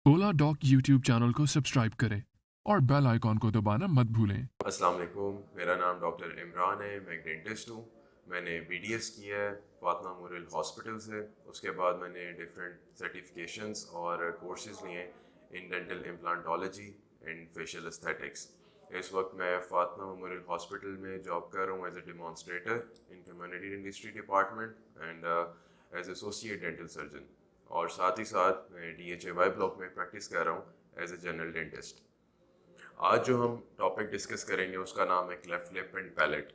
ओला dock YouTube channel को subscribe करें और बेल आइकॉन को दबाना मत भूलें। अस्सलाम वालेकुम, मेरा नाम डॉक्टर इमरान है। मैं एक डेंटिस्ट हूँ। मैंने बीडीएस किया है फातिमा मेमोरियल हॉस्पिटल से। उसके बाद मैंने डिफरेंट सर्टिफिकेशंस और कोर्सेज लिए in dental implantology and facial aesthetics. इस वक्त मैं फातिमा मेमोरियल हॉस्पिटल में जॉब कर रहा हूँ as a demonstrator in community dentistry department and as associate dental surgeon. और साथ ही साथ मैं DHA ब्लॉक में प्रैक्टिस कर रहा हूँ एज ए जनरल डेंटिस्ट। आज जो हम टॉपिक डिस्कस करेंगे उसका नाम है क्लेफ्ट लिप एंड पैलेट।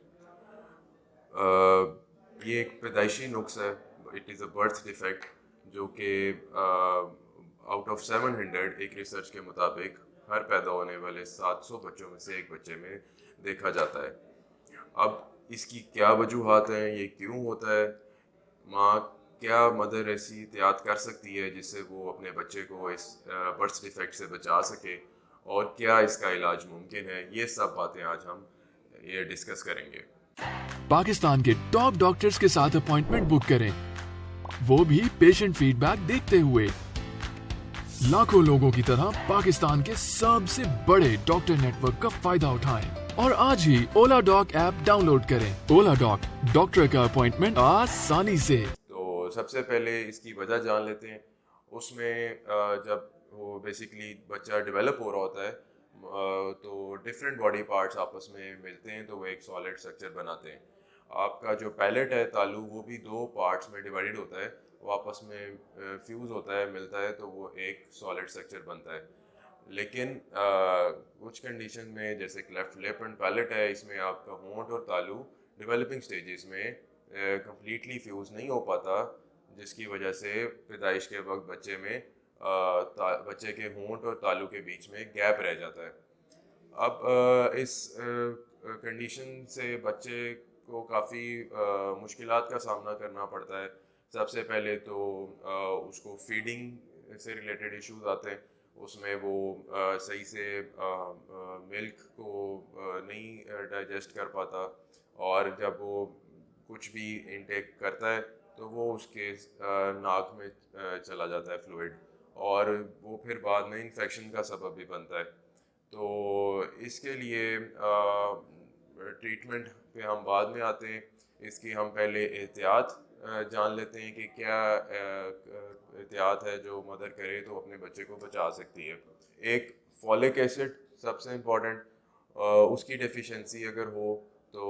ये एक पैदाइशी नुक्स है। It is a birth defect जो कि आउट ऑफ 700 एक रिसर्च के मुताबिक हर पैदा होने वाले 700 बच्चों में से एक बच्चे में देखा जाता है। अब इसकी क्या वजूहात हैं, ये क्यों होता है, माँ क्या मदर ऐसी एहतियात कर सकती है जिससे वो अपने बच्चे को इस बर्थ डिफेक्ट से बचा सके, और क्या इसका इलाज मुमकिन है, ये सब बातें आज हम ये डिस्कस करेंगे। पाकिस्तान के टॉप डॉक्टर्स के साथ अपॉइंटमेंट बुक करें, वो भी पेशेंट फीडबैक देखते हुए। लाखों लोगों की तरह पाकिस्तान के सबसे बड़े डॉक्टर नेटवर्क का फायदा उठाएं और आज ही ओला डॉक ऐप डाउनलोड करें। ओला डॉक, डॉक्टर का अपॉइंटमेंट आसानी से। तो सबसे पहले इसकी वजह जान लेते हैं। उसमें जब वो बेसिकली बच्चा डेवलप हो रहा होता है तो डिफरेंट बॉडी पार्ट्स आपस में मिलते हैं तो वो एक सॉलिड स्ट्रक्चर बनाते हैं। आपका जो पैलेट है, तालू, वो भी दो पार्ट्स में डिवाइडेड होता है। वो आपस में फ्यूज़ होता है, मिलता है तो वो एक सॉलिड स्ट्रक्चर बनता है। लेकिन कुछ कंडीशन में जैसे क्लेफ्ट लिप एंड पैलेट है, इसमें आपका होंठ और तालू डेवलपिंग स्टेजेस में कंप्लीटली फ्यूज़ नहीं हो पाता, जिसकी वजह से पैदाइश के वक्त बच्चे में बच्चे के होंठ और तालू के बीच में गैप रह जाता है। अब इस कंडीशन से बच्चे को काफ़ी मुश्किलात का सामना करना पड़ता है। सबसे पहले तो उसको फीडिंग से रिलेटेड इश्यूज आते हैं। उसमें वो सही से मिल्क को नहीं डाइजेस्ट कर पाता, और जब वो कुछ भी इनटेक करता है तो वो उसके नाक में चला जाता है फ्लूइड, और वो फिर बाद में इन्फेक्शन का सबब भी बनता है। तो इसके लिए ट्रीटमेंट पे हम बाद में आते हैं। इसकी हम पहले एहतियात जान लेते हैं कि क्या एहतियात है जो मदर करे तो अपने बच्चे को बचा सकती है। एक फॉलिक एसिड सबसे इम्पॉर्टेंट, उसकी डेफिशिएंसी अगर हो तो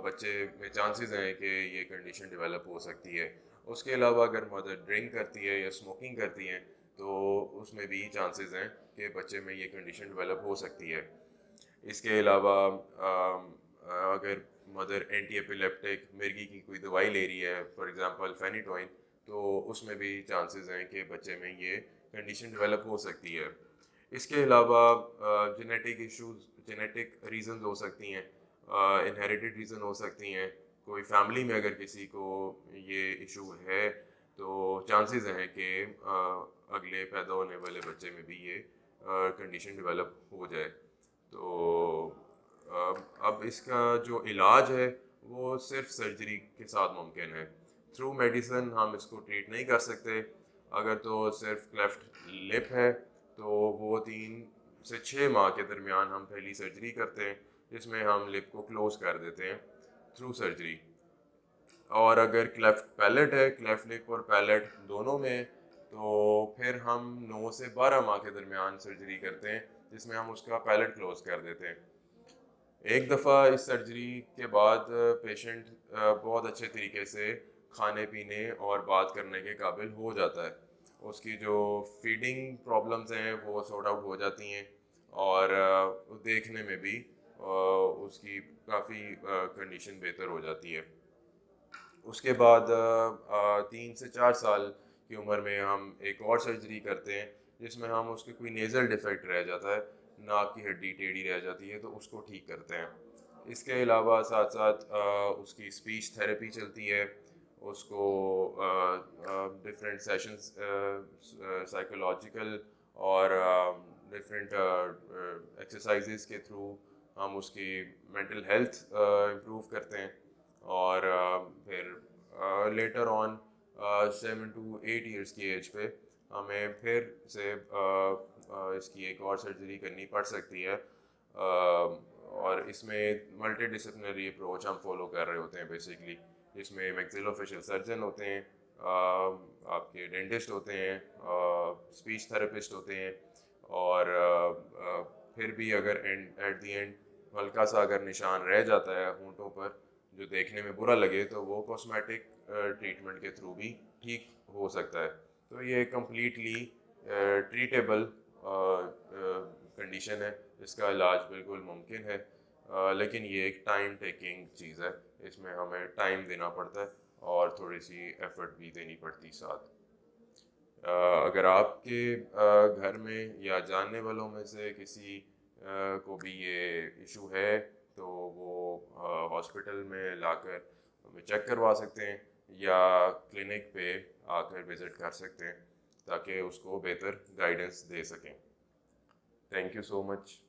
बच्चे में चांसेस हैं कि ये कंडीशन डेवलप हो सकती है। उसके अलावा अगर मदर ड्रिंक करती है या स्मोकिंग करती हैं तो उसमें भी चांसेस हैं कि बच्चे में ये कंडीशन डेवलप हो सकती है। इसके अलावा अगर मदर एंटी एपिलेप्टिक मिर्गी की कोई दवाई ले रही है, फॉर एग्जांपल फेनिटोइन, तो उसमें भी चांसेस हैं कि बच्चे में ये कंडीशन डेवलप हो सकती है। इसके अलावा जेनेटिक इश्यूज, जेनेटिक रीजंस हो सकती हैं, इनहेरिटेड रीज़न हो सकती हैं। कोई फैमिली में अगर किसी को ये इशू है तो चांसेस हैं कि अगले पैदा होने वाले बच्चे में भी ये कंडीशन डेवलप हो जाए। तो अब इसका जो इलाज है वो सिर्फ सर्जरी के साथ मुमकिन है। थ्रू मेडिसिन हम इसको ट्रीट नहीं कर सकते। अगर तो सिर्फ क्लेफ्ट लिप है तो वो 3 से 6 माह के दरमियान हम पहली सर्जरी करते हैं, जिसमें हम लिप को क्लोज कर देते हैं थ्रू सर्जरी। और अगर क्लेफ्ट पैलेट है, क्लेफ्ट लिप और पैलेट दोनों में, तो फिर हम 9 से 12 माह के दरमियान सर्जरी करते हैं, जिसमें हम उसका पैलेट क्लोज कर देते हैं। एक दफ़ा इस सर्जरी के बाद पेशेंट बहुत अच्छे तरीके से खाने पीने और बात करने के काबिल हो जाता है। उसकी जो फीडिंग प्रॉब्लम्स हैं वो सॉर्ट आउट हो जाती हैं, और देखने में भी उसकी काफ़ी कंडीशन बेहतर हो जाती है। उसके बाद 3 से 4 साल की उम्र में हम एक और सर्जरी करते हैं, जिसमें हम उसके कोई नेज़ल डिफेक्ट रह जाता है, नाक की हड्डी टेढ़ी रह जाती है, तो उसको ठीक करते हैं। इसके अलावा साथ साथ उसकी स्पीच थेरेपी चलती है। उसको डिफरेंट सेशंस साइकोलॉजिकल और डिफरेंट एक्सरसाइजेस के थ्रू हम उसकी मेंटल हेल्थ इम्प्रूव करते हैं। और फिर लेटर ऑन 7 to 8 ईयर्स की एज पे हमें फिर से इसकी एक और सर्जरी करनी पड़ सकती है। और इसमें मल्टी डिसिप्लिनरी अप्रोच हम फॉलो कर रहे होते हैं बेसिकली, जिसमें मैक्सिलोफेशियल सर्जन होते हैं, आपके डेंटिस्ट होते हैं, स्पीच थेरेपिस्ट होते हैं, और फिर भी अगर एट द एंड हल्का सा अगर निशान रह जाता है होंठों पर जो देखने में बुरा लगे, तो वो कॉस्मेटिक ट्रीटमेंट के थ्रू भी ठीक हो सकता है। तो ये कम्प्लीटली ट्रीटेबल कंडीशन है, इसका इलाज बिल्कुल मुमकिन है। लेकिन ये एक टाइम टेकिंग चीज़ है, इसमें हमें टाइम देना पड़ता है और थोड़ी सी एफर्ट भी देनी पड़ती साथ। अगर आपके घर में या जानने वालों में से किसी को भी ये इशू है, तो वो हॉस्पिटल में लाकर हमें चेक करवा सकते हैं या क्लिनिक पे आकर विज़िट कर सकते हैं ताकि उसको बेहतर गाइडेंस दे सकें। Thank you so much.